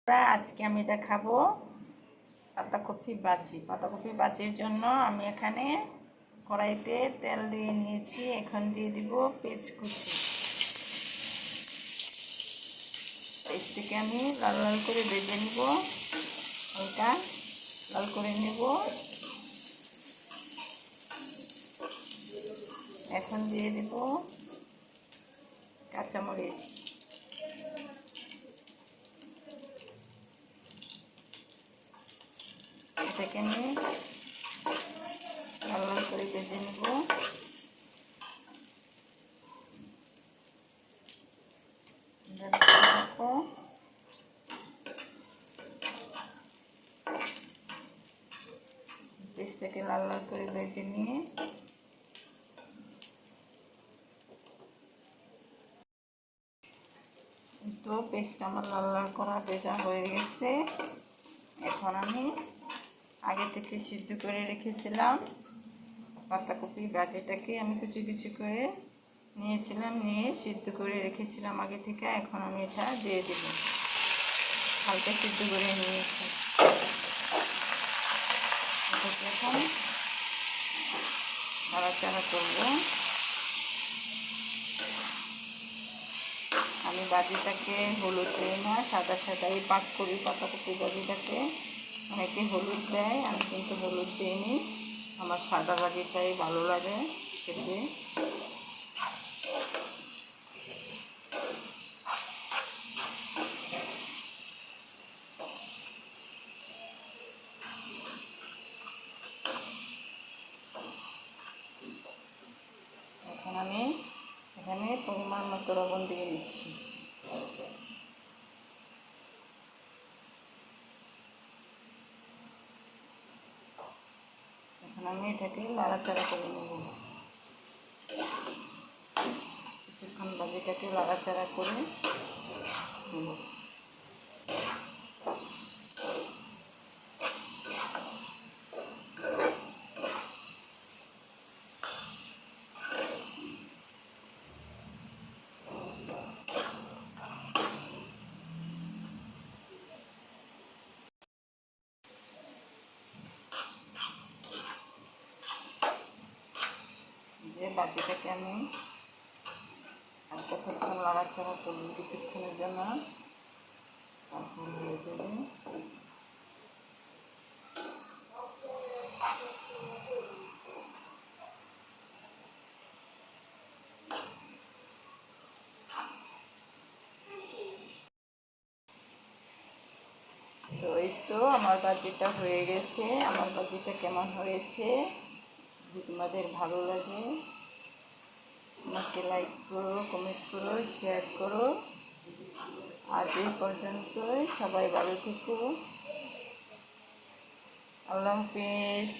আজকে আমি দেখাবো পাতাকপি ভাজি। পাতাকপি ভাজির জন্য আমি এখানে কড়াইতে তেল দিয়ে নিয়েছি। এখন দিয়ে দিব পেঁয়াজ কুচি। পেঁয়াজটাকে আমি লাল লাল করে ভেজে নিব, হালকা লাল করে নেব। এখন দিয়ে দিব কাঁচামরিচ। এটাকে আমি লাল লাল করে ভেজে নেব। পেঁয়াজটাকে লাল লাল করে ভেজে নিয়ে তো পেস্টটা আমার লাল লাল করা ভেজা হয়ে গেছে। এখন আমি আগে থেকে সিদ্ধ করে রেখেছিলাম পাতাকপি ভাজিটাকে আমি কুচি কুচি করে নিয়েছিলাম, নিয়ে সিদ্ধ করে রেখেছিলাম আগে থেকে। এখন আমি এটা দিয়ে দেব, হালকা সিদ্ধ করে নিয়েছি। এটাকে এখন নাড়াচাড়া করব। আমি ভাজিটাকে হলুদ দিই না, সাদা সাদাই পাক করি পাতাকপি ভাজিটাকে। অনেকে হলুদ দেয়, আমি কিন্তু হলুদ দিইনি। আমার সাদা ভাজিটাই ভালো লাগে খেতে। এখন আমি এখানে পরিমাণ মতো লবণ দিয়ে নিচ্ছি। এখন আমি এটাকে নাড়াচাড়া করে নেব। কিছুক্ষণ ভাজিটাকে নাড়াচাড়া করে নেব। যে বাটিটাকে আমি কতক্ষণ নাড়াচাড়া করব কিছুক্ষণের জন্য, তারপর হয়ে যাবে। তো এই তো আমার ভাজিটা হয়ে গেছে। আমার ভাজিটা কেমন হয়েছে যদি তোমাদের ভালো লাগে আমাকে লাইক করো, কমেন্ট করো, শেয়ার করো। আজ এই পর্যন্তই। সবাই ভালো থেকো। আল্লাহ হাফেজ।